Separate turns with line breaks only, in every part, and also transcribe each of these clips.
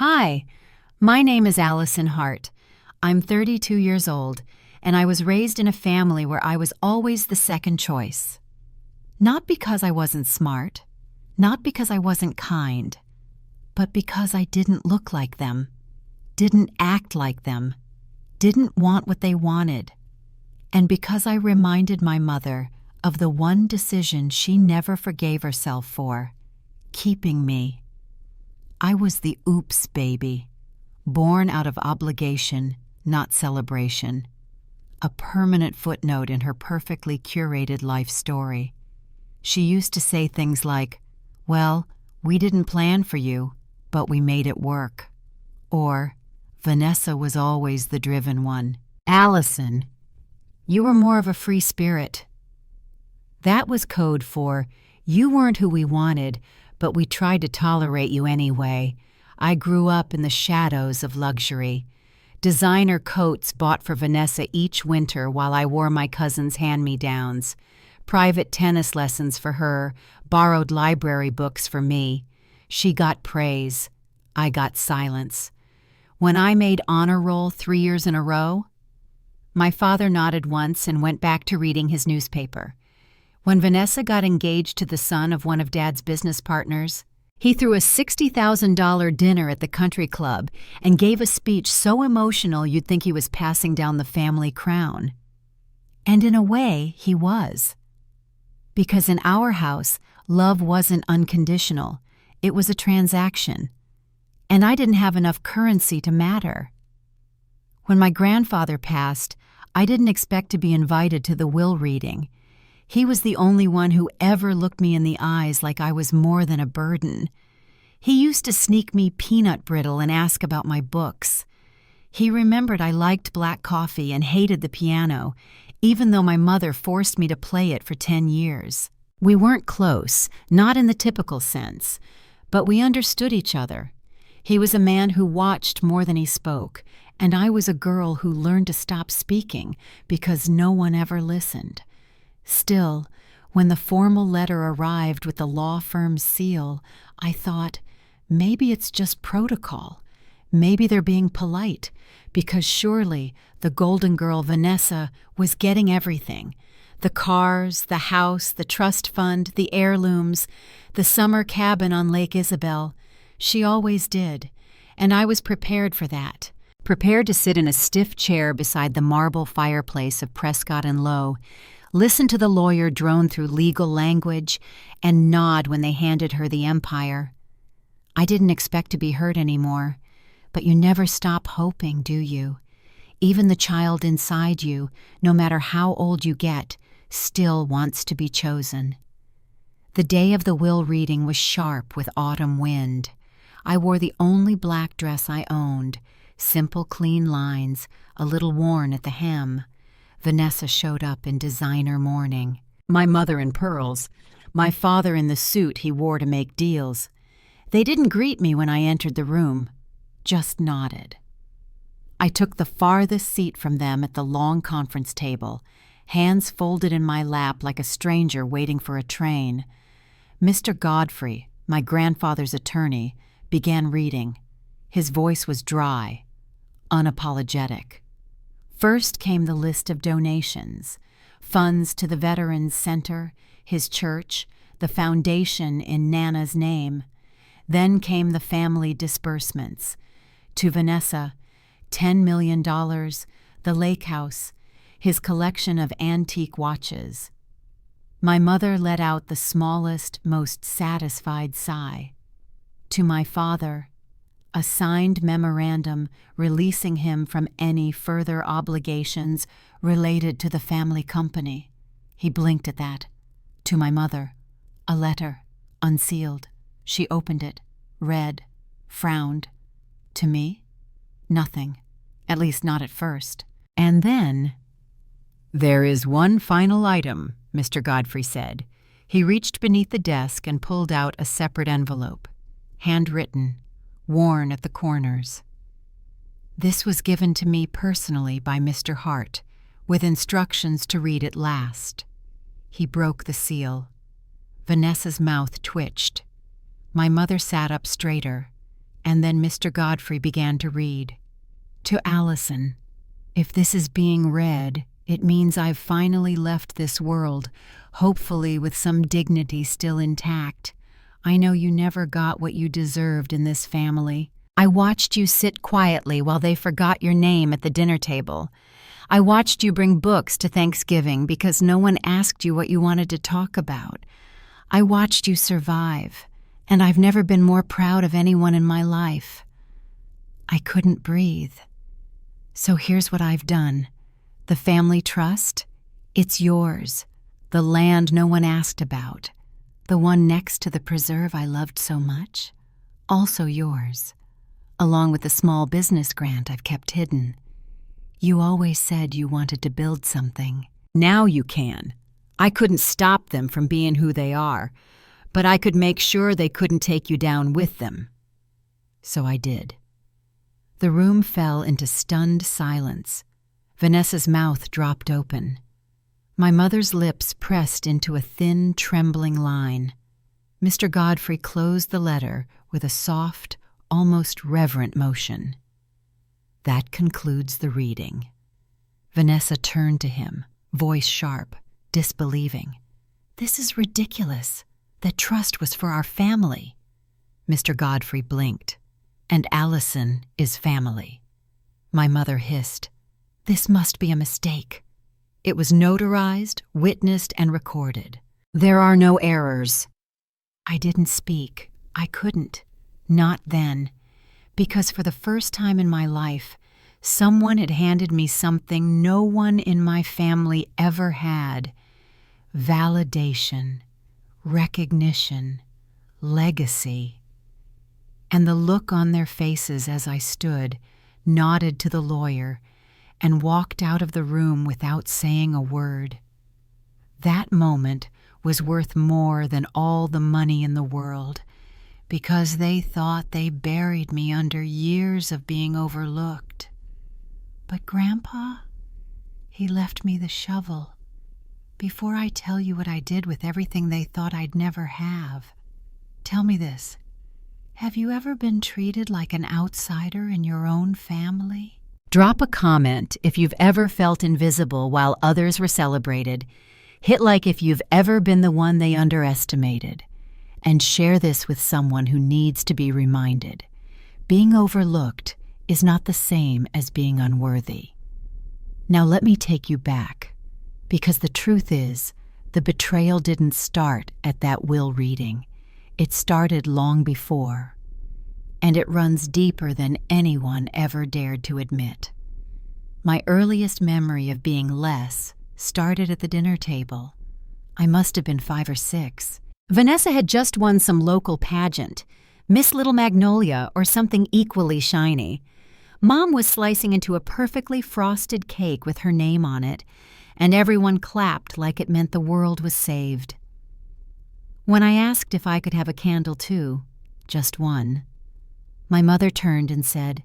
Hi, my name is Allison Hart. I'm 32 years old, and I was raised in a family where I was always the second choice. Not because I wasn't smart, not because I wasn't kind, but because I didn't look like them, didn't act like them, didn't want what they wanted, and because I reminded my mother of the one decision she never forgave herself for, keeping me. I was the oops baby, born out of obligation, not celebration, a permanent footnote in her perfectly curated life story. She used to say things like, "Well, we didn't plan for you, but we made it work." Or, "Vanessa was always the driven one. Allison, you were more of a free spirit." That was code for, "You weren't who we wanted, but we tried to tolerate you anyway." I grew up in the shadows of luxury. Designer coats bought for Vanessa each winter while I wore my cousin's hand-me-downs. Private tennis lessons for her, borrowed library books for me. She got praise. I got silence. When I made honor roll 3 years in a row, my father nodded once and went back to reading his newspaper. When Vanessa got engaged to the son of one of Dad's business partners, he threw a $60,000 dinner at the country club and gave a speech so emotional you'd think he was passing down the family crown. And in a way, he was. Because in our house, love wasn't unconditional. It was a transaction. And I didn't have enough currency to matter. When my grandfather passed, I didn't expect to be invited to the will reading. He was the only one who ever looked me in the eyes like I was more than a burden. He used to sneak me peanut brittle and ask about my books. He remembered I liked black coffee and hated the piano, even though my mother forced me to play it for 10 years. We weren't close, not in the typical sense, but we understood each other. He was a man who watched more than he spoke, and I was a girl who learned to stop speaking because no one ever listened. Still, when the formal letter arrived with the law firm's seal, I thought, maybe it's just protocol. Maybe they're being polite, because surely the golden girl Vanessa was getting everything. The cars, the house, the trust fund, the heirlooms, the summer cabin on Lake Isabel. She always did, and I was prepared for that. Prepared to sit in a stiff chair beside the marble fireplace of Prescott and Lowe, listen to the lawyer drone through legal language, and nod when they handed her the empire. I didn't expect to be hurt anymore, but you never stop hoping, do you? Even the child inside you, no matter how old you get, still wants to be chosen. The day of the will reading was sharp with autumn wind. I wore the only black dress I owned, simple, clean lines, a little worn at the hem. Vanessa showed up in designer mourning. My mother in pearls, my father in the suit he wore to make deals. They didn't greet me when I entered the room, just nodded. I took the farthest seat from them at the long conference table, hands folded in my lap like a stranger waiting for a train. Mr. Godfrey, my grandfather's attorney, began reading. His voice was dry, unapologetic. First came the list of donations, funds to the Veterans Center, his church, the foundation in Nana's name. Then came the family disbursements. To Vanessa, $10 million, the lake house, his collection of antique watches. My mother let out the smallest, most satisfied sigh. To my father, a signed memorandum releasing him from any further obligations related to the family company. He blinked at that. To my mother, a letter, unsealed. She opened it, read, frowned. To me, nothing, at least not at first. And then, "There is one final item," Mr. Godfrey said. He reached beneath the desk and pulled out a separate envelope, handwritten, worn at the corners. This was given to me personally by Mr. Hart, with instructions to read it last. He broke the seal. Vanessa's mouth twitched. My mother sat up straighter. And then Mr. Godfrey began to read. To Allison, if this is being read, it means I've finally left this world, hopefully with some dignity still intact. I know you never got what you deserved in this family. I watched you sit quietly while they forgot your name at the dinner table. I watched you bring books to Thanksgiving because no one asked you what you wanted to talk about. I watched you survive, and I've never been more proud of anyone in my life. I couldn't breathe. So here's what I've done. The family trust, it's yours. The land no one asked about, the one next to the preserve I loved so much, also yours, along with the small business grant I've kept hidden. You always said you wanted to build something. Now you can. I couldn't stop them from being who they are, but I could make sure they couldn't take you down with them. So I did. The room fell into stunned silence. Vanessa's mouth dropped open. My mother's lips pressed into a thin, trembling line. Mr. Godfrey closed the letter with a soft, almost reverent motion. That concludes the reading. Vanessa turned to him, voice sharp, disbelieving. This is ridiculous. That trust was for our family. Mr. Godfrey blinked. And Allison is family. My mother hissed. This must be a mistake. It was notarized, witnessed, and recorded. There are no errors. I didn't speak. I couldn't. Not then. Because for the first time in my life, someone had handed me something no one in my family ever had. Validation, recognition, legacy. And the look on their faces as I stood, nodded to the lawyer, and walked out of the room without saying a word. That moment was worth more than all the money in the world, because they thought they buried me under years of being overlooked. But Grandpa, he left me the shovel. Before I tell you what I did with everything they thought I'd never have, tell me this. Have you ever been treated like an outsider in your own family? Drop a comment if you've ever felt invisible while others were celebrated. Hit like if you've ever been the one they underestimated. And share this with someone who needs to be reminded. Being overlooked is not the same as being unworthy. Now let me take you back, because the truth is, the betrayal didn't start at that will reading. It started long before, and it runs deeper than anyone ever dared to admit. My earliest memory of being less started at the dinner table. I must have been 5 or 6. Vanessa had just won some local pageant, Miss Little Magnolia or something equally shiny. Mom was slicing into a perfectly frosted cake with her name on it, and everyone clapped like it meant the world was saved. When I asked if I could have a candle too, just one, my mother turned and said,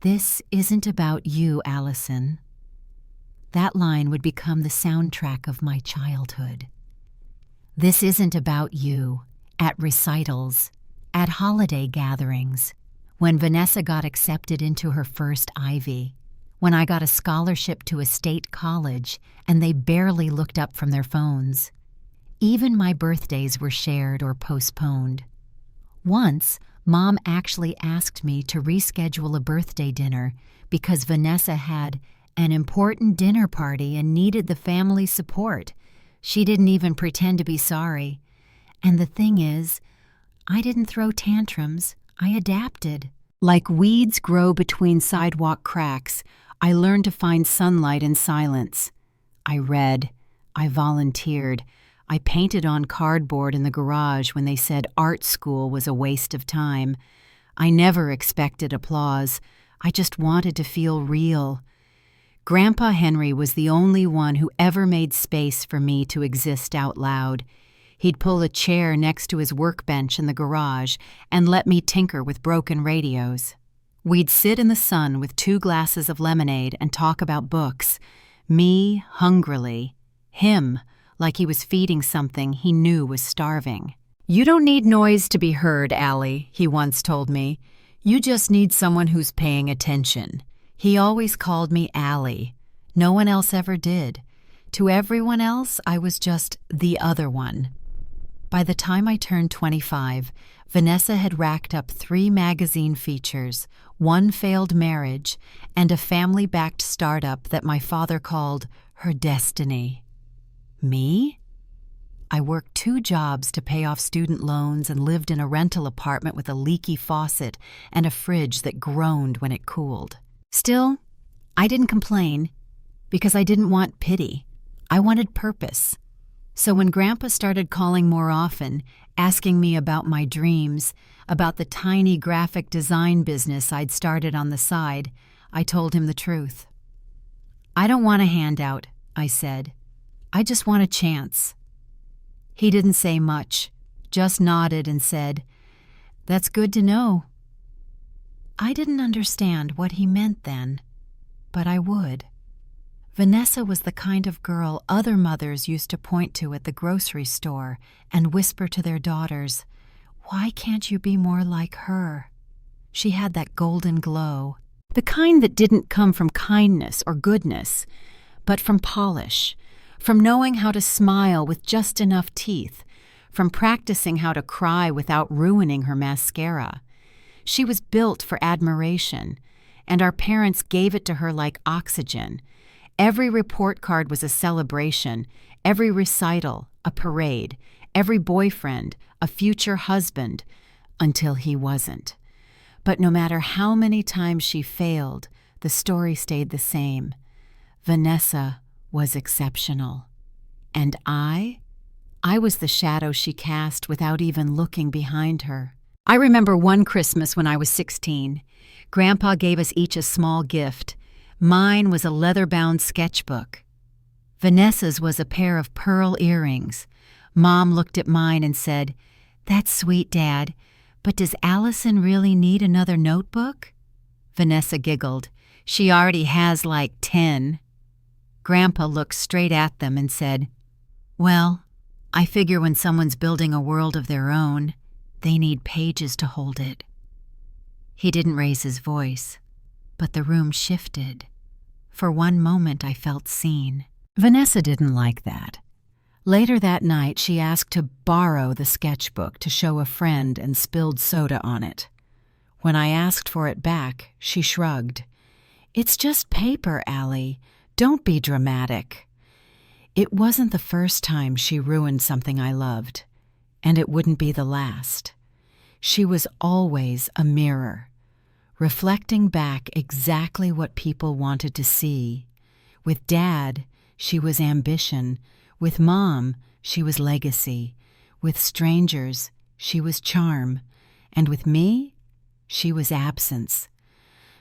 "This isn't about you, Allison." That line would become the soundtrack of my childhood. This isn't about you, at recitals, at holiday gatherings, when Vanessa got accepted into her first Ivy, when I got a scholarship to a state college and they barely looked up from their phones. Even my birthdays were shared or postponed. Once, Mom actually asked me to reschedule a birthday dinner because Vanessa had an important dinner party and needed the family support. She didn't even pretend to be sorry. And the thing is, I didn't throw tantrums. I adapted. Like weeds grow between sidewalk cracks, I learned to find sunlight in silence. I read. I volunteered. I painted on cardboard in the garage when they said art school was a waste of time. I never expected applause. I just wanted to feel real. Grandpa Henry was the only one who ever made space for me to exist out loud. He'd pull a chair next to his workbench in the garage and let me tinker with broken radios. We'd sit in the sun with 2 glasses of lemonade and talk about books. Me, hungrily. Him, like he was feeding something he knew was starving. "You don't need noise to be heard, Allie," he once told me. "You just need someone who's paying attention." He always called me Allie. No one else ever did. To everyone else, I was just the other one. By the time I turned 25, Vanessa had racked up 3 magazine features, 1 failed marriage, and a family-backed startup that my father called her destiny. Me? I worked 2 jobs to pay off student loans and lived in a rental apartment with a leaky faucet and a fridge that groaned when it cooled. Still, I didn't complain because I didn't want pity. I wanted purpose. So when Grandpa started calling more often, asking me about my dreams, about the tiny graphic design business I'd started on the side, I told him the truth. "I don't want a handout," I said. "I just want a chance." He didn't say much, just nodded and said, "That's good to know." I didn't understand what he meant then, but I would. Vanessa was the kind of girl other mothers used to point to at the grocery store and whisper to their daughters, "Why can't you be more like her?" She had that golden glow, the kind that didn't come from kindness or goodness, but from polish, from knowing how to smile with just enough teeth, from practicing how to cry without ruining her mascara. She was built for admiration, and our parents gave it to her like oxygen. Every report card was a celebration, every recital a parade, every boyfriend a future husband, until he wasn't. But no matter how many times she failed, the story stayed the same. Vanessa was exceptional. And I was the shadow she cast without even looking behind her. I remember one Christmas when I was 16. Grandpa gave us each a small gift. Mine was a leather-bound sketchbook. Vanessa's was a pair of pearl earrings. Mom looked at mine and said, "That's sweet, Dad, but does Allison really need another notebook?" Vanessa giggled. "She already has like 10. Grandpa looked straight at them and said, "Well, I figure when someone's building a world of their own, they need pages to hold it." He didn't raise his voice, but the room shifted. For one moment I felt seen. Vanessa didn't like that. Later that night she asked to borrow the sketchbook to show a friend and spilled soda on it. When I asked for it back, she shrugged. "It's just paper, Allie. Don't be dramatic." It wasn't the first time she ruined something I loved, and it wouldn't be the last. She was always a mirror, reflecting back exactly what people wanted to see. With Dad, she was ambition. With Mom, she was legacy. With strangers, she was charm. And with me, she was absence.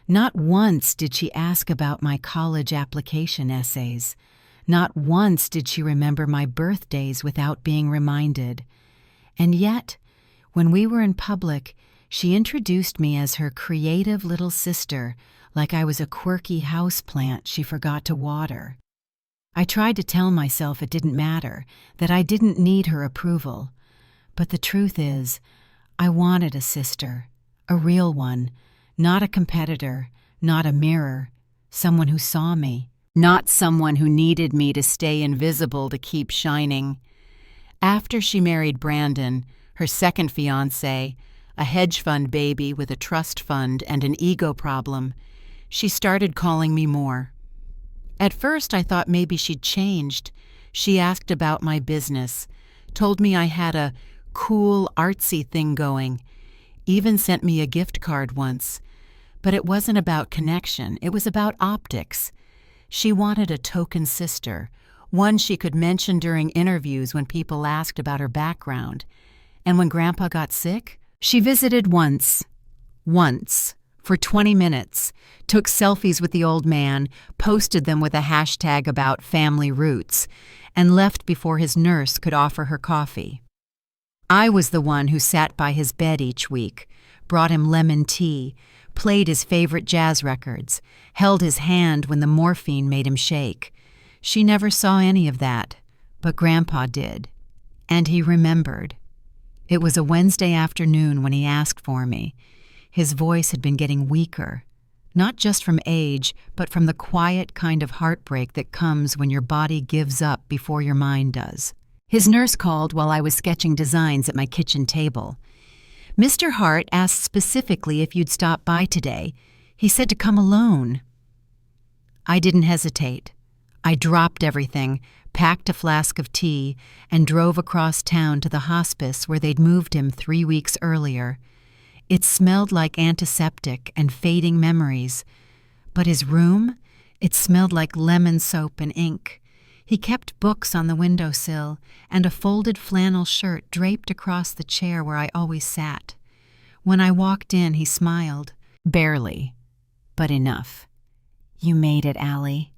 Not once did she ask about my college application essays. Not once did she remember my birthdays without being reminded. And yet, when we were in public, she introduced me as her creative little sister, like I was a quirky houseplant she forgot to water. I tried to tell myself it didn't matter, that I didn't need her approval. But the truth is, I wanted a sister, a real one, not a competitor, not a mirror, someone who saw me, not someone who needed me to stay invisible to keep shining. After she married Brandon, her second fiancé, a hedge fund baby with a trust fund and an ego problem, she started calling me more. At first I thought maybe she'd changed. She asked about my business, told me I had a cool, artsy thing going, even sent me a gift card once. But it wasn't about connection, it was about optics. She wanted a token sister, one she could mention during interviews when people asked about her background. And when Grandpa got sick, she visited once, for 20 minutes, took selfies with the old man, posted them with a hashtag about family roots, and left before his nurse could offer her coffee. I was the one who sat by his bed each week, brought him lemon tea, played his favorite jazz records, held his hand when the morphine made him shake. She never saw any of that, but Grandpa did, and he remembered. It was a Wednesday afternoon when he asked for me. His voice had been getting weaker, not just from age, but from the quiet kind of heartbreak that comes when your body gives up before your mind does. His nurse called while I was sketching designs at my kitchen table. "Mr. Hart asked specifically if you'd stop by today. He said to come alone." I didn't hesitate. I dropped everything, packed a flask of tea, and drove across town to the hospice where they'd moved him 3 weeks earlier. It smelled like antiseptic and fading memories. But his room? It smelled like lemon soap and ink. He kept books on the windowsill and a folded flannel shirt draped across the chair where I always sat. When I walked in, he smiled. Barely, but enough. "You made it, Allie."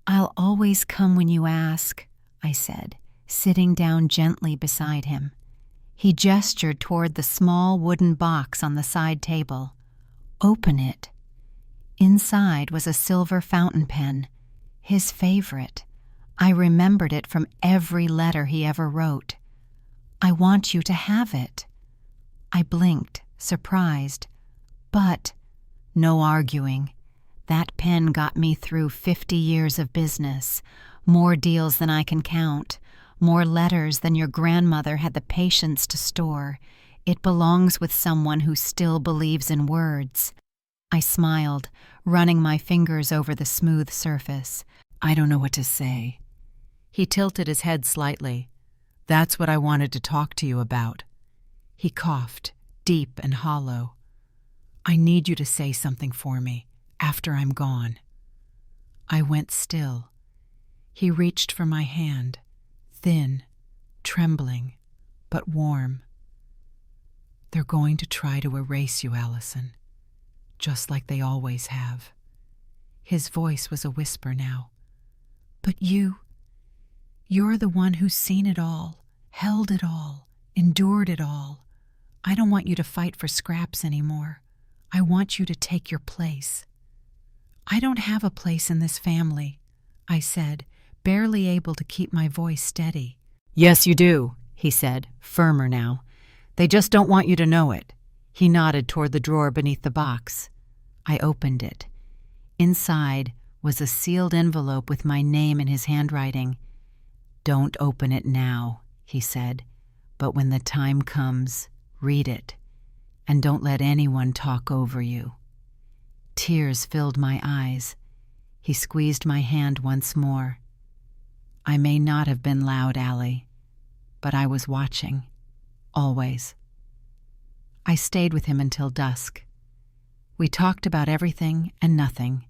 "I'll always come when you ask," I said, sitting down gently beside him. He gestured toward the small wooden box on the side table. "Open it." Inside was a silver fountain pen, his favorite. I remembered it from every letter he ever wrote. "I want you to have it." I blinked, surprised. But no arguing. That pen got me through 50 years of business, more deals than I can count, more letters than your grandmother had the patience to store. It belongs with someone who still believes in words. I smiled, running my fingers over the smooth surface. "I don't know what to say." He tilted his head slightly. "That's what I wanted to talk to you about." He coughed, deep and hollow. "I need you to say something for me, after I'm gone." I went still. He reached for my hand, thin, trembling, but warm. "They're going to try to erase you, Allison, just like they always have." His voice was a whisper now. "But you're the one who's seen it all, held it all, endured it all. I don't want you to fight for scraps anymore. I want you to take your place." "I don't have a place in this family," I said, barely able to keep my voice steady. "Yes, you do," he said, firmer now. "They just don't want you to know it." He nodded toward the drawer beneath the box. I opened it. Inside was a sealed envelope with my name in his handwriting. "Don't open it now," he said, "but when the time comes, read it, and don't let anyone talk over you." Tears filled my eyes. He squeezed my hand once more. "I may not have been loud, Allie, but I was watching, always." I stayed with him until dusk. We talked about everything and nothing,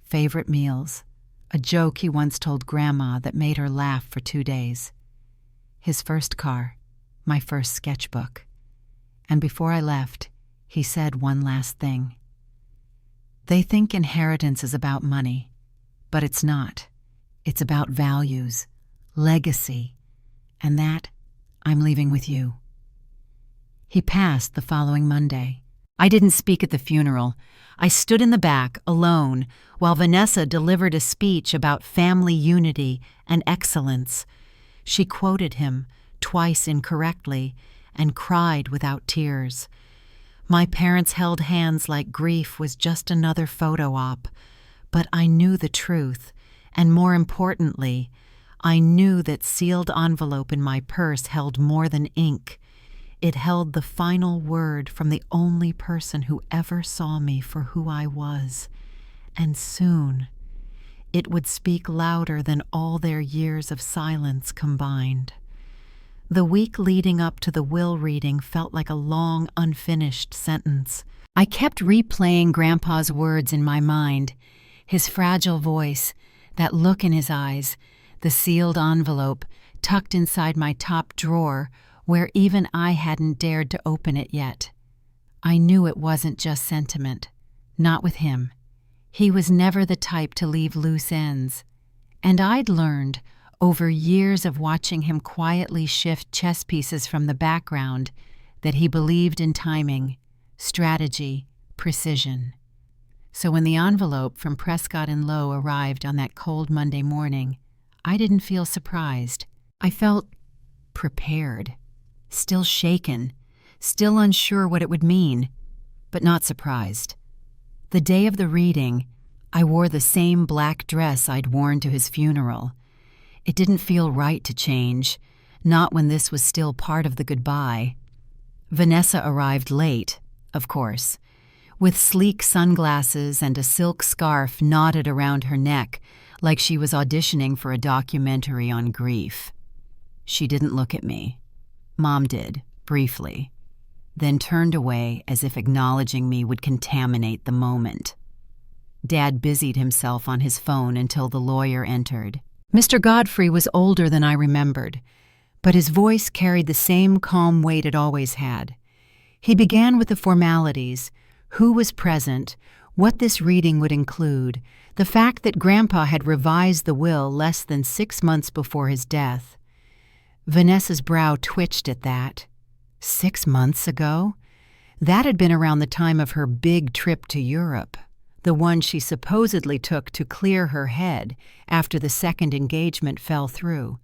favorite meals, a joke he once told Grandma that made her laugh for 2 days, his first car, my first sketchbook. And before I left, he said one last thing. "They think inheritance is about money, but it's not. It's about values, legacy, and that I'm leaving with you." He passed the following Monday. I didn't speak at the funeral. I stood in the back, alone, while Vanessa delivered a speech about family unity and excellence. She quoted him, twice incorrectly, and cried without tears. My parents held hands like grief was just another photo op, but I knew the truth, and more importantly, I knew that sealed envelope in my purse held more than ink. It held the final word from the only person who ever saw me for who I was, and soon it would speak louder than all their years of silence combined. The week leading up to the will reading felt like a long, unfinished sentence. I kept replaying Grandpa's words in my mind, his fragile voice, that look in his eyes, the sealed envelope tucked inside my top drawer where even I hadn't dared to open it yet. I knew it wasn't just sentiment, not with him. He was never the type to leave loose ends. And I'd learned, over years of watching him quietly shift chess pieces from the background, that he believed in timing, strategy, precision. So when the envelope from Prescott and Lowe arrived on that cold Monday morning, I didn't feel surprised. I felt prepared. still shaken, still unsure what it would mean, but not surprised. The day of the reading, I wore the same black dress I'd worn to his funeral. It didn't feel right to change, not when this was still part of the goodbye. Vanessa arrived late, of course, with sleek sunglasses and a silk scarf knotted around her neck like she was auditioning for a documentary on grief. She didn't look at me. Mom did, briefly, then turned away as if acknowledging me would contaminate the moment. Dad busied himself on his phone until the lawyer entered. Mr. Godfrey was older than I remembered, but his voice carried the same calm weight it always had. He began with the formalities: who was present, what this reading would include, the fact that Grandpa had revised the will less than 6 months before his death. Vanessa's brow twitched at that. 6 months ago? That had been around the time of her big trip to Europe, the one she supposedly took to clear her head after the second engagement fell through.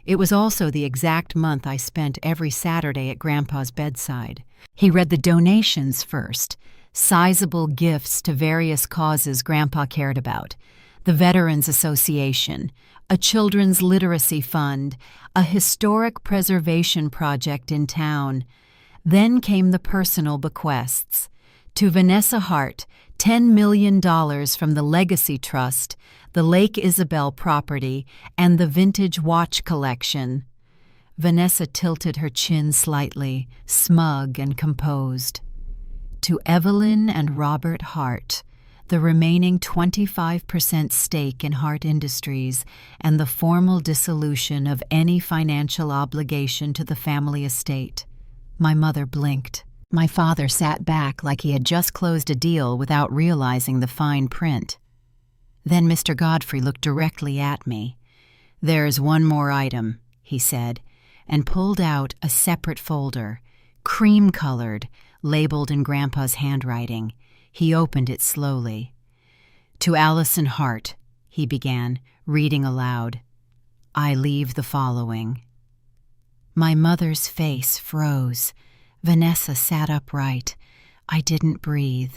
It was also the exact month I spent every Saturday at Grandpa's bedside. He read the donations first, sizable gifts to various causes Grandpa cared about: the Veterans Association, a children's literacy fund, a historic preservation project in town. Then came the personal bequests. To Vanessa Hart, $10 million from the Legacy Trust, the Lake Isabel property, and the vintage watch collection. Vanessa tilted her chin slightly, smug and composed. To Evelyn and Robert Hart, the remaining 25% stake in Hart Industries and the formal dissolution of any financial obligation to the family estate. My mother blinked. My father sat back like he had just closed a deal without realizing the fine print. Then Mr. Godfrey looked directly at me. "There's one more item," he said, and pulled out a separate folder, cream-colored, labeled in Grandpa's handwriting. He opened it slowly. "To Allison Hart," he began, reading aloud, "I leave the following." My mother's face froze. Vanessa sat upright. I didn't breathe.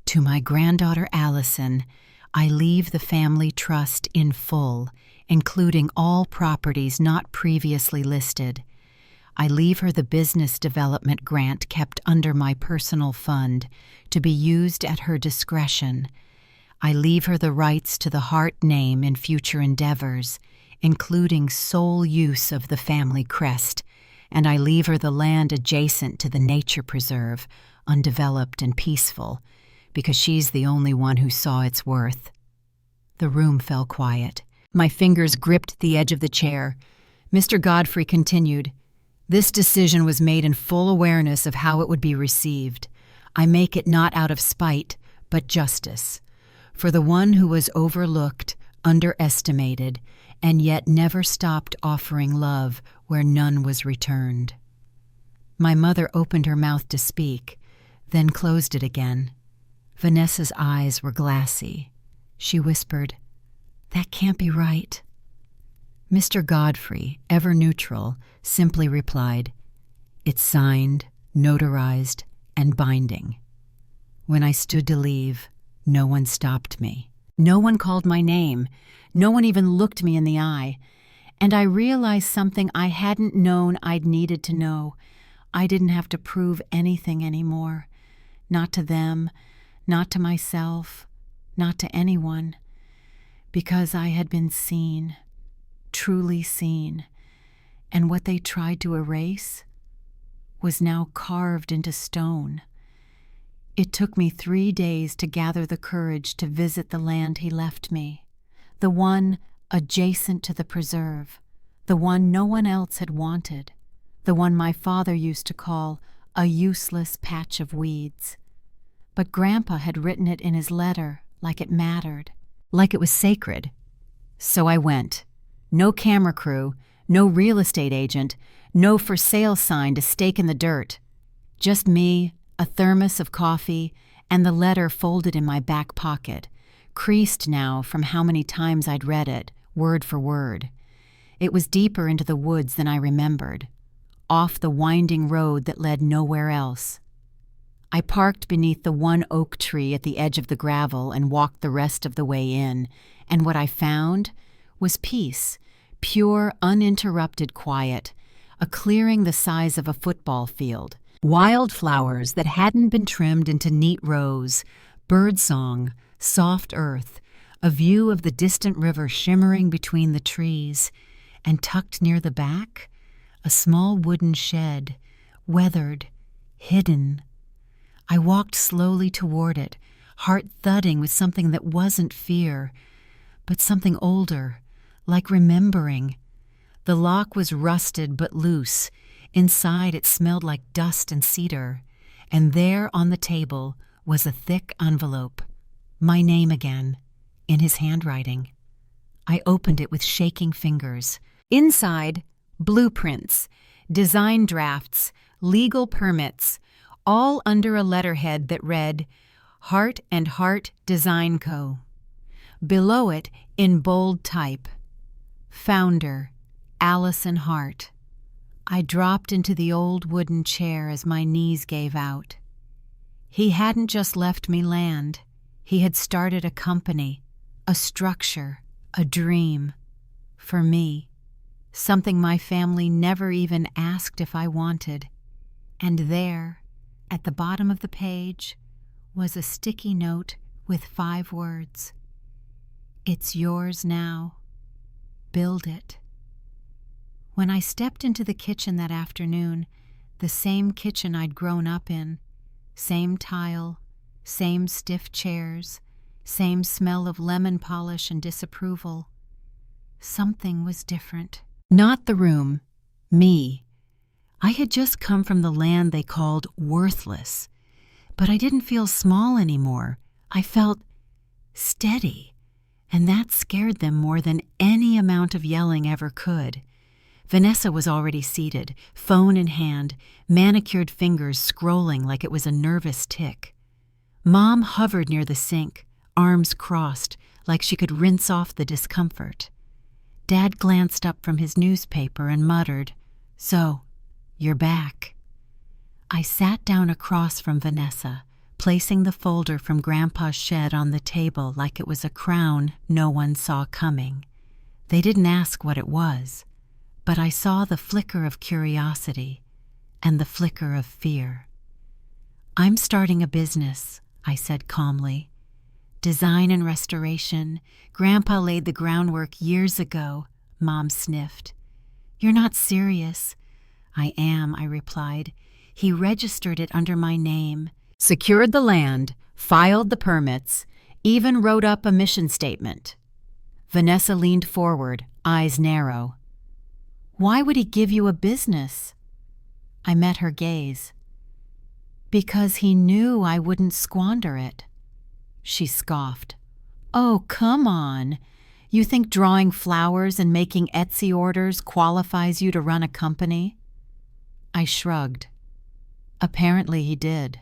"To my granddaughter Allison, I leave the family trust in full, including all properties not previously listed. I leave her the business development grant kept under my personal fund to be used at her discretion. I leave her the rights to the Hart name in future endeavors, including sole use of the family crest, and I leave her the land adjacent to the nature preserve, undeveloped and peaceful, because she's the only one who saw its worth." The room fell quiet. My fingers gripped the edge of the chair. Mr. Godfrey continued, "This decision was made in full awareness of how it would be received. I make it not out of spite, but justice. For the one who was overlooked, underestimated, and yet never stopped offering love where none was returned." My mother opened her mouth to speak, then closed it again. Vanessa's eyes were glassy. She whispered, "That can't be right." Mr. Godfrey, ever neutral, simply replied, "It's signed, notarized, and binding." When I stood to leave, no one stopped me. No one called my name. No one even looked me in the eye. And I realized something I hadn't known I'd needed to know. I didn't have to prove anything anymore. Not to them, not to myself, not to anyone. Because I had been seen, truly seen, and what they tried to erase was now carved into stone. It took me 3 days to gather the courage to visit the land he left me, the one adjacent to the preserve, the one no one else had wanted, the one my father used to call a useless patch of weeds. But Grandpa had written it in his letter like it mattered, like it was sacred. So I went. No camera crew, no real estate agent, no for sale sign to stake in the dirt. Just me, a thermos of coffee, and the letter folded in my back pocket, creased now from how many times I'd read it, word for word. It was deeper into the woods than I remembered. off the winding road that led nowhere else. I parked beneath the one oak tree at the edge of the gravel and walked the rest of the way in, and what I found was peace, pure, uninterrupted quiet, a clearing the size of a football field, wildflowers that hadn't been trimmed into neat rows, birdsong, soft earth, a view of the distant river shimmering between the trees, and tucked near the back, a small wooden shed, weathered, hidden. I walked slowly toward it, heart thudding with something that wasn't fear, but something older, like remembering. The lock was rusted but loose. Inside it smelled like dust and cedar, and there on the table was a thick envelope. My name again, in his handwriting. I opened it with shaking fingers. Inside, blueprints, design drafts, legal permits, all under a letterhead that read, Heart and Heart Design Co. Below it, in bold type, Founder, Allison Hart. I dropped into the old wooden chair as my knees gave out. He hadn't just left me land. He had started a company, a structure, a dream. For me. Something my family never even asked if I wanted. And there, at the bottom of the page, was a sticky note with 5 words. It's yours now. Build it. When I stepped into the kitchen that afternoon, the same kitchen I'd grown up in, same tile, same stiff chairs, same smell of lemon polish and disapproval, something was different. Not the room, me. I had just come from the land they called worthless, but I didn't feel small anymore. I felt steady, and that scared them more than any amount of yelling ever could. Vanessa was already seated, phone in hand, manicured fingers scrolling like it was a nervous tick. Mom hovered near the sink, arms crossed, like she could rinse off the discomfort. Dad glanced up from his newspaper and muttered, "So, you're back." I sat down across from Vanessa, placing the folder from Grandpa's shed on the table like it was a crown no one saw coming. They didn't ask what it was, but I saw the flicker of curiosity and the flicker of fear. "I'm starting a business," I said calmly. "Design and restoration. Grandpa laid the groundwork years ago," Mom sniffed. "You're not serious." "I am," I replied. "He registered it under my name, secured the land, filed the permits, even wrote up a mission statement." Vanessa leaned forward, eyes narrow. "Why would he give you a business?" I met her gaze. "Because he knew I wouldn't squander it." She scoffed. "Oh, come on. You think drawing flowers and making Etsy orders qualifies you to run a company?" I shrugged. Apparently he did.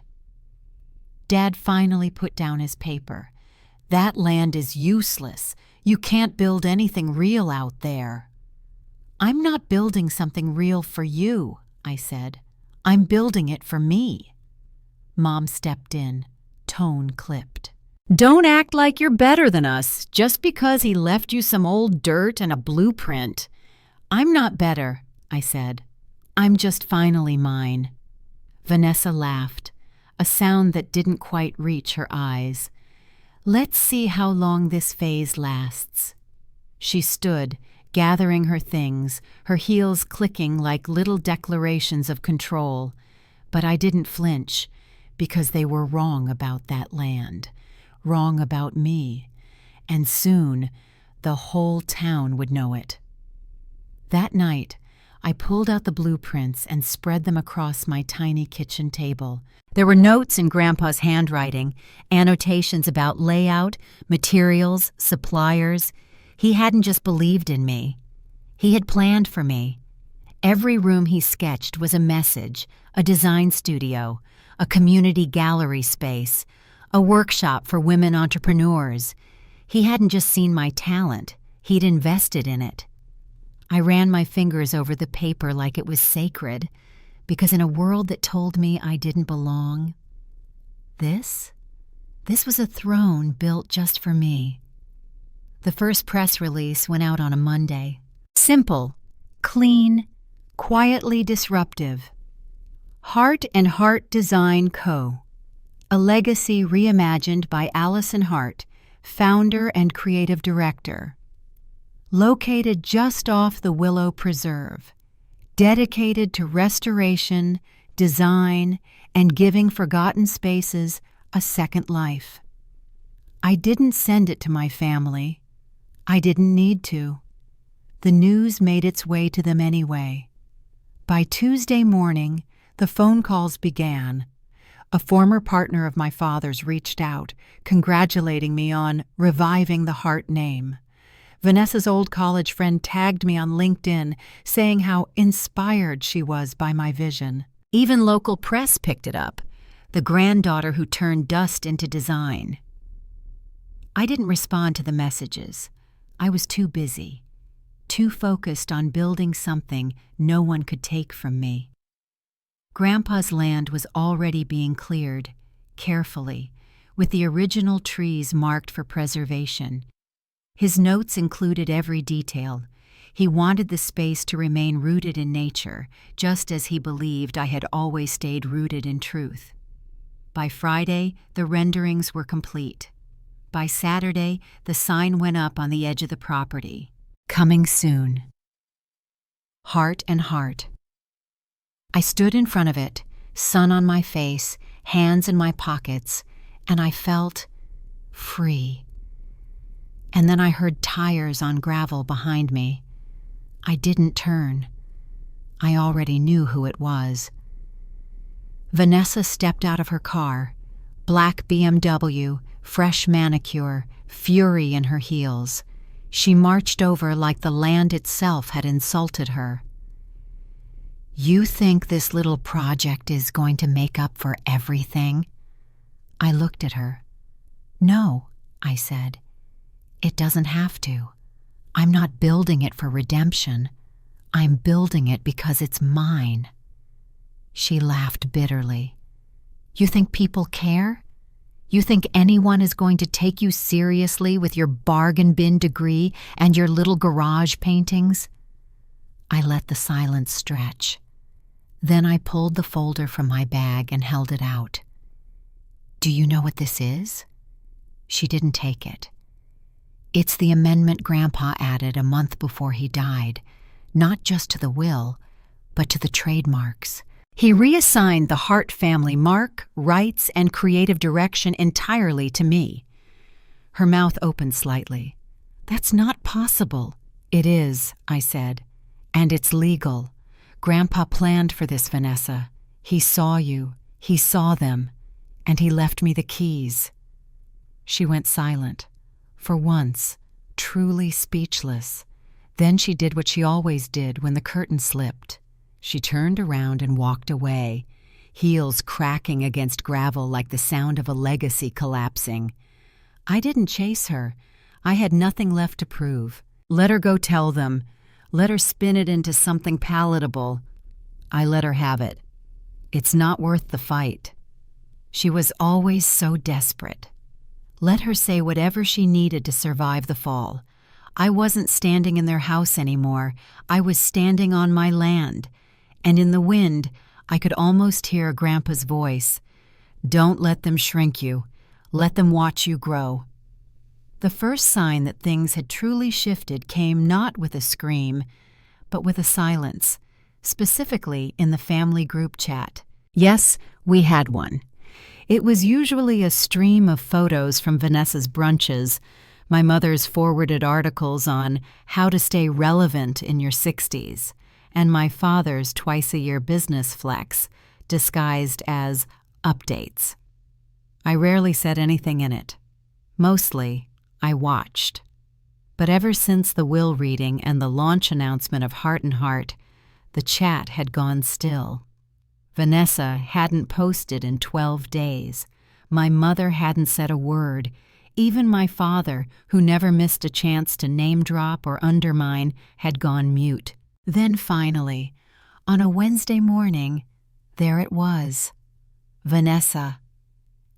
Dad finally put down his paper. "That land is useless. You can't build anything real out there." "I'm not building something real for you," I said. "I'm building it for me." Mom stepped in, tone clipped. "Don't act like you're better than us just because he left you some old dirt and a blueprint." "I'm not better," I said. "I'm just finally mine." Vanessa laughed, a sound that didn't quite reach her eyes. "Let's see how long this phase lasts." She stood, gathering her things, her heels clicking like little declarations of control. But I didn't flinch, because they were wrong about that land, wrong about me, and soon the whole town would know it. That night, I pulled out the blueprints and spread them across my tiny kitchen table. There were notes in Grandpa's handwriting, annotations about layout, materials, suppliers. He hadn't just believed in me. He had planned for me. Every room he sketched was a message, a design studio, a community gallery space, a workshop for women entrepreneurs. He hadn't just seen my talent, he'd invested in it. I ran my fingers over the paper like it was sacred, because in a world that told me I didn't belong, this was a throne built just for me. The first press release went out on a Monday. Simple, clean, quietly disruptive. Heart and Heart Design Co., a legacy reimagined by Allison Hart, founder and creative director. Located just off the Willow Preserve, dedicated to restoration, design, and giving forgotten spaces a second life. I didn't send it to my family. I didn't need to. The news made its way to them anyway. By Tuesday morning, the phone calls began. A former partner of my father's reached out, congratulating me on reviving the Hart name. Vanessa's old college friend tagged me on LinkedIn, saying how inspired she was by my vision. Even local press picked it up, the granddaughter who turned dust into design. I didn't respond to the messages. I was too busy, too focused on building something no one could take from me. Grandpa's land was already being cleared, carefully, with the original trees marked for preservation. His notes included every detail. He wanted the space to remain rooted in nature, just as he believed I had always stayed rooted in truth. By Friday, the renderings were complete. By Saturday, the sign went up on the edge of the property. Coming soon. Heart and Heart. I stood in front of it, sun on my face, hands in my pockets, and I felt free. And then I heard tires on gravel behind me. I didn't turn. I already knew who it was. Vanessa stepped out of her car, black BMW, fresh manicure, fury in her heels. She marched over like the land itself had insulted her. "You think this little project is going to make up for everything?" I looked at her. "No," I said. "It doesn't have to. I'm not building it for redemption. I'm building it because it's mine." She laughed bitterly. "You think people care? You think anyone is going to take you seriously with your bargain bin degree and your little garage paintings?" I let the silence stretch. Then I pulled the folder from my bag and held it out. "Do you know what this is?" She didn't take it. "It's the amendment Grandpa added a month before he died, not just to the will, but to the trademarks. He reassigned the Hart family mark, rights, and creative direction entirely to me." Her mouth opened slightly. "That's not possible." "It is," I said, "and it's legal. Grandpa planned for this, Vanessa. He saw you, he saw them, and he left me the keys." She went silent. For once, truly speechless. Then she did what she always did when the curtain slipped. She turned around and walked away, heels cracking against gravel like the sound of a legacy collapsing. I didn't chase her. I had nothing left to prove. Let her go tell them. Let her spin it into something palatable. I let her have it. It's not worth the fight. She was always so desperate. Let her say whatever she needed to survive the fall. I wasn't standing in their house anymore. I was standing on my land. And in the wind, I could almost hear Grandpa's voice. "Don't let them shrink you. Let them watch you grow." The first sign that things had truly shifted came not with a scream, but with a silence, specifically in the family group chat. Yes, we had one. It was usually a stream of photos from Vanessa's brunches, my mother's forwarded articles on how to stay relevant in your 60s, and my father's twice-a-year business flex, disguised as updates. I rarely said anything in it. Mostly, I watched. But ever since the will reading and the launch announcement of Heart and Heart, the chat had gone still. Vanessa hadn't posted in 12 days. My mother hadn't said a word. Even my father, who never missed a chance to name-drop or undermine, had gone mute. Then finally, on a Wednesday morning, there it was. Vanessa.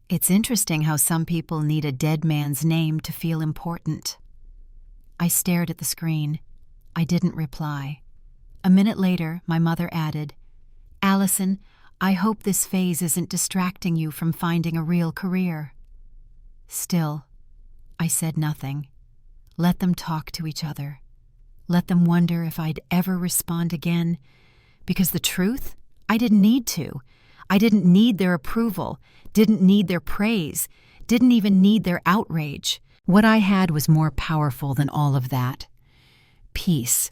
It's interesting how some people need a dead man's name to feel important. I stared at the screen. I didn't reply. A minute later, my mother added, "Allison, I hope this phase isn't distracting you from finding a real career." Still, I said nothing. Let them talk to each other. Let them wonder if I'd ever respond again. Because the truth, I didn't need to. I didn't need their approval, didn't need their praise, didn't even need their outrage. What I had was more powerful than all of that. Peace.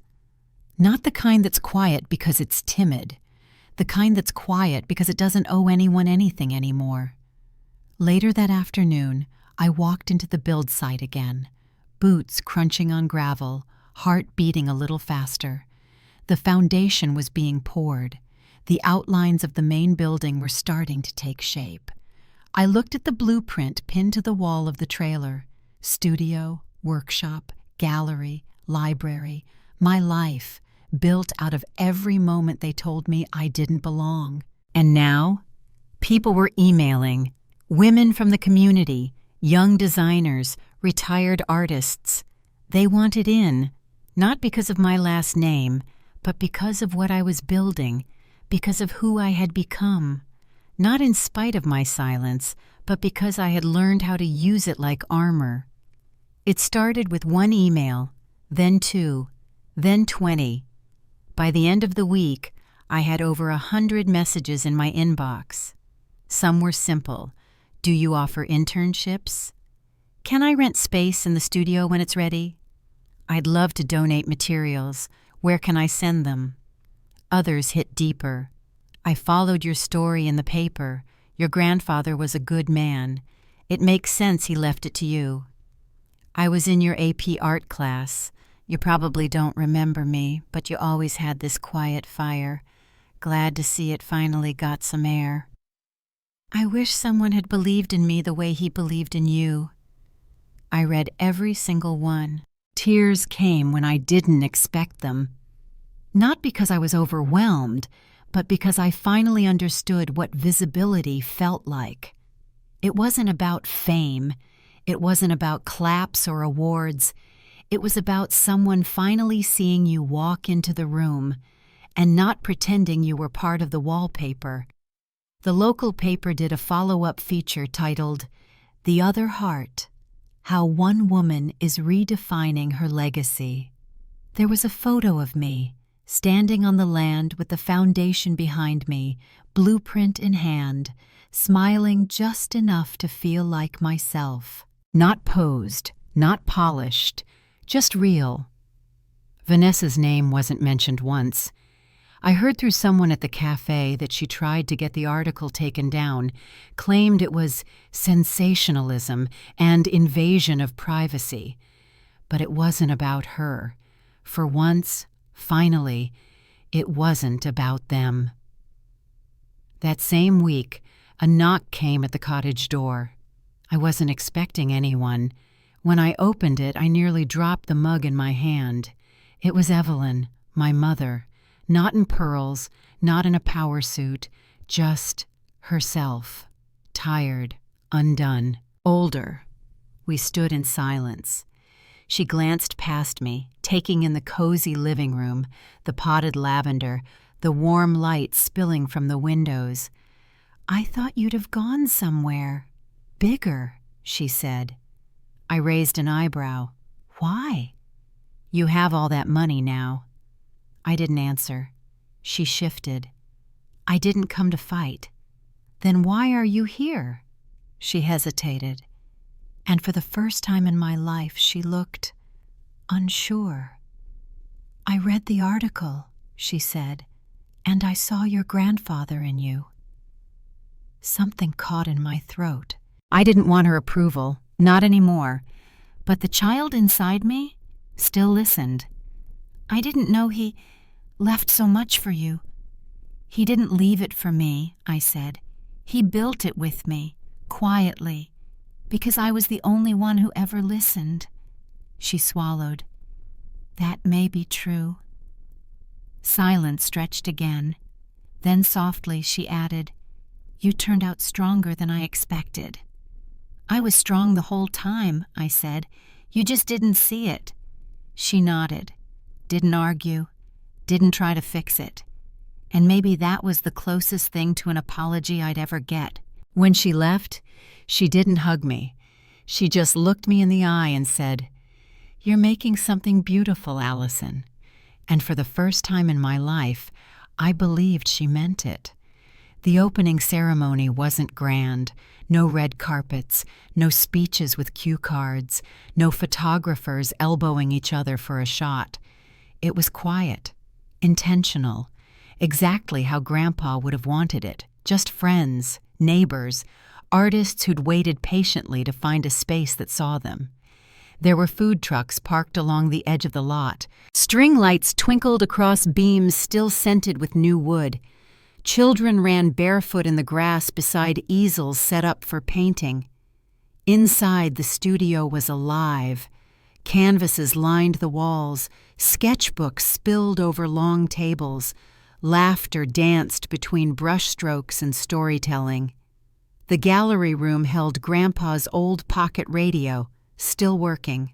Not the kind that's quiet because it's timid. The kind that's quiet because it doesn't owe anyone anything anymore. Later that afternoon, I walked into the build site again, boots crunching on gravel, heart beating a little faster. The foundation was being poured. The outlines of the main building were starting to take shape. I looked at the blueprint pinned to the wall of the trailer. Studio, workshop, gallery, library, my life, built out of every moment they told me I didn't belong. And now, people were emailing. Women from the community, young designers, retired artists. They wanted in, not because of my last name, but because of what I was building, because of who I had become. Not in spite of my silence, but because I had learned how to use it like armor. It started with one email, then 2, then 20. By the end of the week, I had over 100 messages in my inbox. Some were simple. Do you offer internships? Can I rent space in the studio when it's ready? I'd love to donate materials. Where can I send them? Others hit deeper. I followed your story in the paper. Your grandfather was a good man. It makes sense he left it to you. I was in your AP art class. You probably don't remember me, but you always had this quiet fire. Glad to see it finally got some air. I wish someone had believed in me the way he believed in you. I read every single one. Tears came when I didn't expect them. Not because I was overwhelmed, but because I finally understood what visibility felt like. It wasn't about fame. It wasn't about claps or awards. It was about someone finally seeing you walk into the room and not pretending you were part of the wallpaper. The local paper did a follow-up feature titled, "The Other Heart: How One Woman is Redefining Her Legacy." There was a photo of me, standing on the land with the foundation behind me, blueprint in hand, smiling just enough to feel like myself. Not posed, not polished, just real. Vanessa's name wasn't mentioned once. I heard through someone at the cafe that she tried to get the article taken down, claimed it was sensationalism and invasion of privacy. But it wasn't about her. For once, finally, it wasn't about them. That same week, a knock came at the cottage door. I wasn't expecting anyone. When I opened it, I nearly dropped the mug in my hand. It was Evelyn, my mother, not in pearls, not in a power suit, just herself, tired, undone, older. We stood in silence. She glanced past me, taking in the cozy living room, the potted lavender, the warm light spilling from the windows. "I thought you'd have gone somewhere. Bigger," she said. I raised an eyebrow. "Why?" "You have all that money now." I didn't answer. She shifted. "I didn't come to fight." "Then why are you here?" She hesitated. And for the first time in my life, she looked unsure. "I read the article," she said, "and I saw your grandfather in you." Something caught in my throat. I didn't want her approval, not anymore. But the child inside me still listened. "I didn't know he left so much for you." "He didn't leave it for me," I said. "He built it with me, quietly. Because I was the only one who ever listened. She swallowed. That may be true. Silence stretched again. Then softly she added, You turned out stronger than I expected. I was strong the whole time, I said. You just didn't see it. She nodded, didn't argue, didn't try to fix it. And maybe that was the closest thing to an apology I'd ever get. When she left, she didn't hug me. She just looked me in the eye and said, You're making something beautiful, Allison. And for the first time in my life, I believed she meant it. The opening ceremony wasn't grand. No red carpets, no speeches with cue cards, no photographers elbowing each other for a shot. It was quiet, intentional, exactly how Grandpa would have wanted it. Just friends, neighbors, artists who'd waited patiently to find a space that saw them. There were food trucks parked along the edge of the lot. String lights twinkled across beams still scented with new wood. Children ran barefoot in the grass beside easels set up for painting. Inside, the studio was alive. Canvases lined the walls, sketchbooks spilled over long tables, laughter danced between brushstrokes and storytelling. The gallery room held Grandpa's old pocket radio, still working.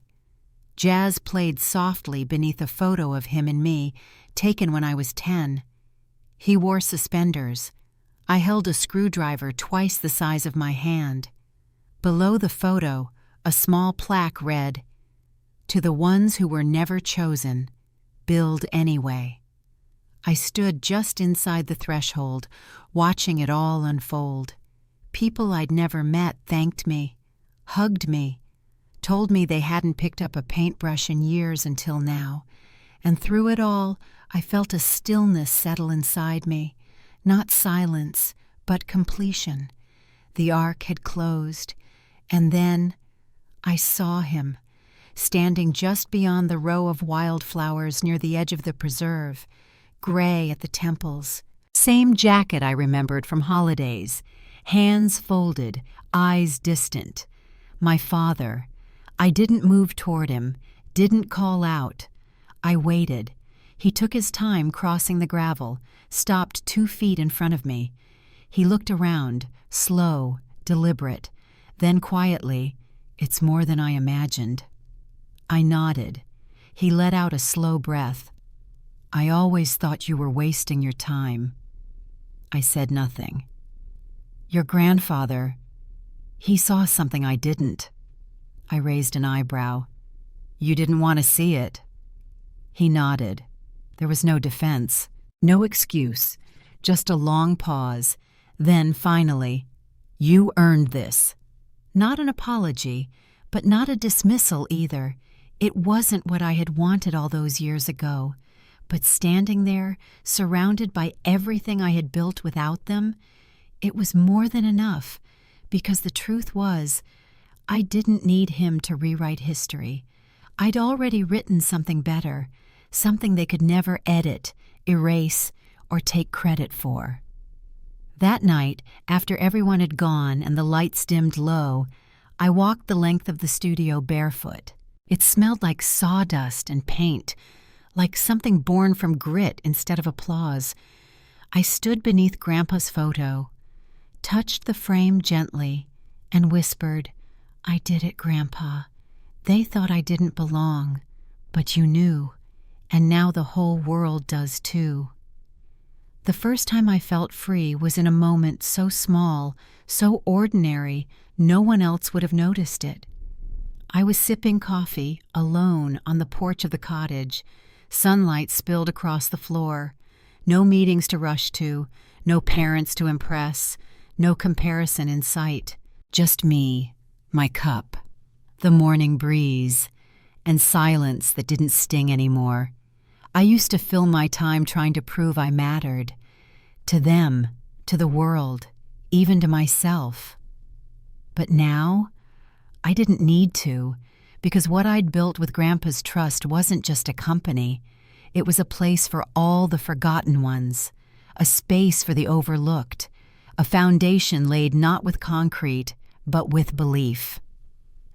Jazz played softly beneath a photo of him and me, taken when I was 10. He wore suspenders. I held a screwdriver twice the size of my hand. Below the photo, a small plaque read, To the ones who were never chosen, build anyway. I stood just inside the threshold, watching it all unfold. People I'd never met thanked me, hugged me, told me they hadn't picked up a paintbrush in years until now. And through it all, I felt a stillness settle inside me, not silence, but completion. The arc had closed, and then I saw him, standing just beyond the row of wildflowers near the edge of the preserve, gray at the temples. Same jacket I remembered from holidays, hands folded, eyes distant. My father. I didn't move toward him, didn't call out. I waited. He took his time crossing the gravel, stopped 2 feet in front of me. He looked around, slow, deliberate. Then quietly, It's more than I imagined. I nodded. He let out a slow breath. I always thought you were wasting your time. I said nothing. Your grandfather, he saw something I didn't. I raised an eyebrow. You didn't want to see it. He nodded. There was no defense, no excuse, just a long pause. Then, finally, You earned this. Not an apology, but not a dismissal either. It wasn't what I had wanted all those years ago. But standing there, surrounded by everything I had built without them, it was more than enough, because the truth was, I didn't need him to rewrite history. I'd already written something better, something they could never edit, erase, or take credit for. That night, after everyone had gone and the lights dimmed low, I walked the length of the studio barefoot. It smelled like sawdust and paint, like something born from grit instead of applause. I stood beneath Grandpa's photo, touched the frame gently, and whispered, I did it, Grandpa. They thought I didn't belong, but you knew, and now the whole world does too. The first time I felt free was in a moment so small, so ordinary, no one else would have noticed it. I was sipping coffee, alone, on the porch of the cottage. Sunlight spilled across the floor. No meetings to rush to, no parents to impress, no comparison in sight. Just me, my cup, the morning breeze, and silence that didn't sting anymore. I used to fill my time trying to prove I mattered. To them, to the world, even to myself. But now, I didn't need to, because what I'd built with Grandpa's trust wasn't just a company. It was a place for all the forgotten ones, a space for the overlooked, a foundation laid not with concrete, but with belief.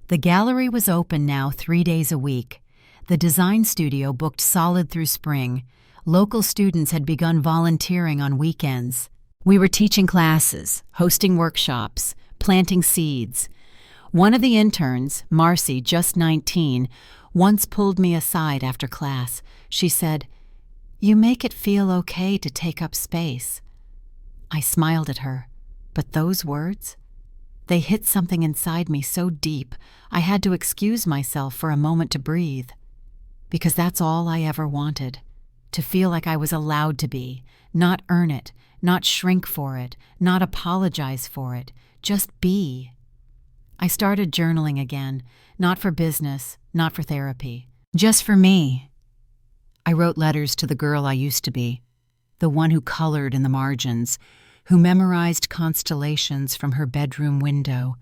The gallery was open now 3 days a week. The design studio booked solid through spring. Local students had begun volunteering on weekends. We were teaching classes, hosting workshops, planting seeds. One of the interns, Marcy, just 19, once pulled me aside after class. She said, "You make it feel okay to take up space." I smiled at her, but those words? They hit something inside me so deep, I had to excuse myself for a moment to breathe. Because that's all I ever wanted, to feel like I was allowed to be, not earn it, not shrink for it, not apologize for it, just be. I started journaling again, not for business, not for therapy, just for me. I wrote letters to the girl I used to be, the one who colored in the margins, who memorized constellations from her bedroom window,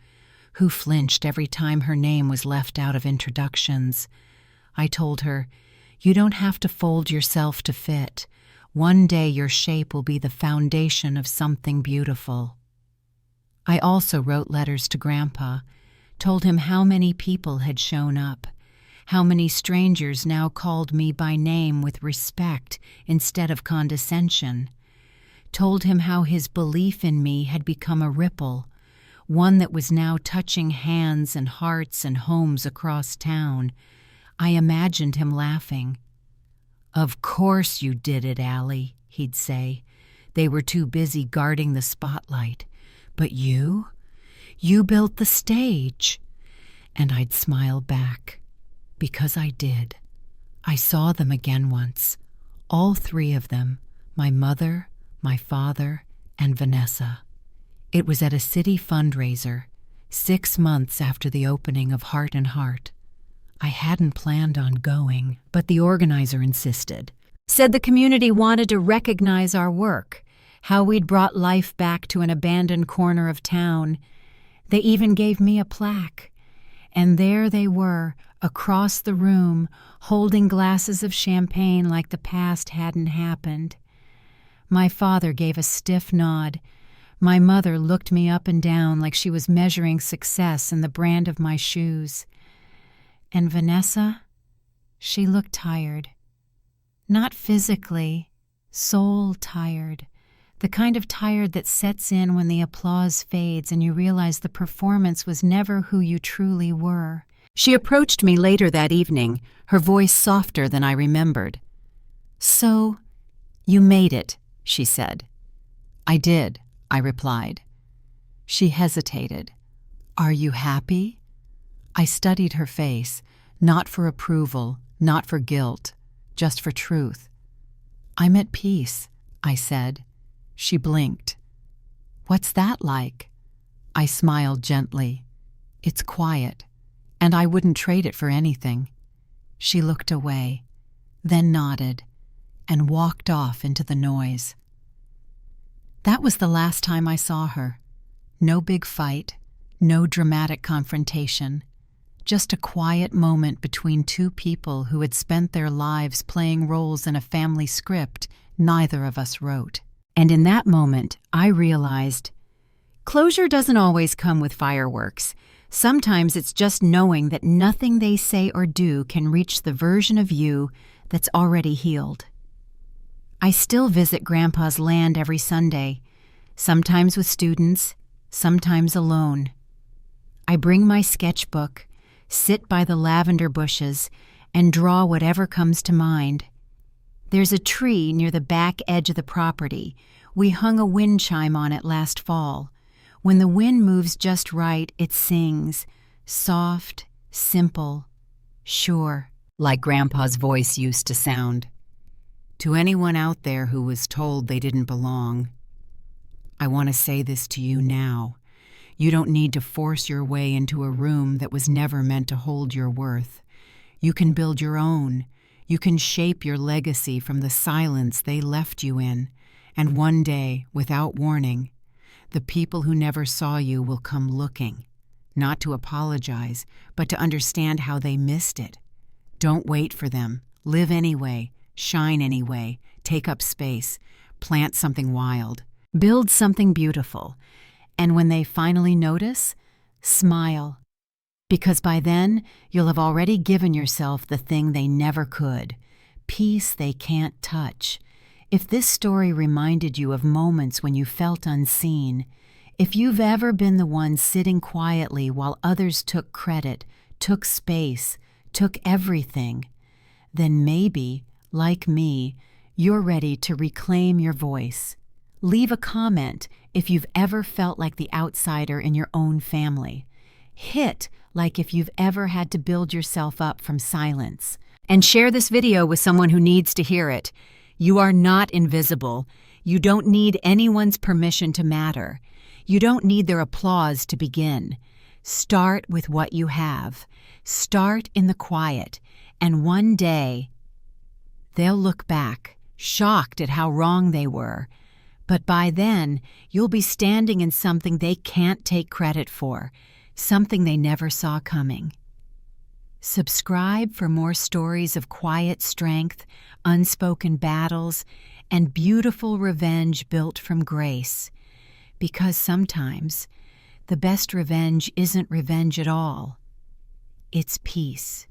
who flinched every time her name was left out of introductions. I told her, "You don't have to fold yourself to fit. One day your shape will be the foundation of something beautiful." I also wrote letters to Grandpa, told him how many people had shown up, how many strangers now called me by name with respect instead of condescension, told him how his belief in me had become a ripple, one that was now touching hands and hearts and homes across town. I imagined him laughing. "Of course you did it, Allie," he'd say. "They were too busy guarding the spotlight. But you built the stage." And I'd smile back, because I did. I saw them again once, all three of them, my mother, my father, and Vanessa. It was at a city fundraiser, 6 months after the opening of Heart and Heart. I hadn't planned on going, but the organizer insisted. Said the community wanted to recognize our work, how we'd brought life back to an abandoned corner of town. They even gave me a plaque. And there they were, across the room, holding glasses of champagne like the past hadn't happened. My father gave a stiff nod. My mother looked me up and down like she was measuring success in the brand of my shoes. And Vanessa, she looked tired. Not physically, soul tired. The kind of tired that sets in when the applause fades and you realize the performance was never who you truly were. She approached me later that evening, her voice softer than I remembered. "So, you made it," she said. "I did," I replied. She hesitated. "Are you happy?" I studied her face, not for approval, not for guilt, just for truth. "I'm at peace," I said. She blinked. "What's that like?" I smiled gently. "It's quiet, and I wouldn't trade it for anything." She looked away, then nodded, and walked off into the noise. That was the last time I saw her. No big fight, no dramatic confrontation, just a quiet moment between two people who had spent their lives playing roles in a family script neither of us wrote. And in that moment, I realized, closure doesn't always come with fireworks. Sometimes it's just knowing that nothing they say or do can reach the version of you that's already healed. I still visit Grandpa's land every Sunday, sometimes with students, sometimes alone. I bring my sketchbook, sit by the lavender bushes, and draw whatever comes to mind. There's a tree near the back edge of the property. We hung a wind chime on it last fall. When the wind moves just right, it sings, soft, simple, sure, like Grandpa's voice used to sound. To anyone out there who was told they didn't belong, I want to say this to you now. You don't need to force your way into a room that was never meant to hold your worth. You can build your own. You can shape your legacy from the silence they left you in. And one day, without warning, the people who never saw you will come looking, not to apologize, but to understand how they missed it. Don't wait for them. Live anyway. Shine anyway. Take up space. Plant something wild. Build something beautiful. And when they finally notice, Smile. Because by then, you'll have already given yourself the thing they never could, peace they can't touch. If this story reminded you of moments when you felt unseen, if you've ever been the one sitting quietly while others took credit, took space, took everything, then maybe, like me, you're ready to reclaim your voice. Leave a comment if you've ever felt like the outsider in your own family. Hit like if you've ever had to build yourself up from silence. And share this video with someone who needs to hear it. You are not invisible. You don't need anyone's permission to matter. You don't need their applause to begin. Start with what you have. Start in the quiet. And one day, they'll look back, shocked at how wrong they were. But by then, you'll be standing in something they can't take credit for, something they never saw coming. Subscribe for more stories of quiet strength, unspoken battles, and beautiful revenge built from grace. Because sometimes, the best revenge isn't revenge at all. It's peace.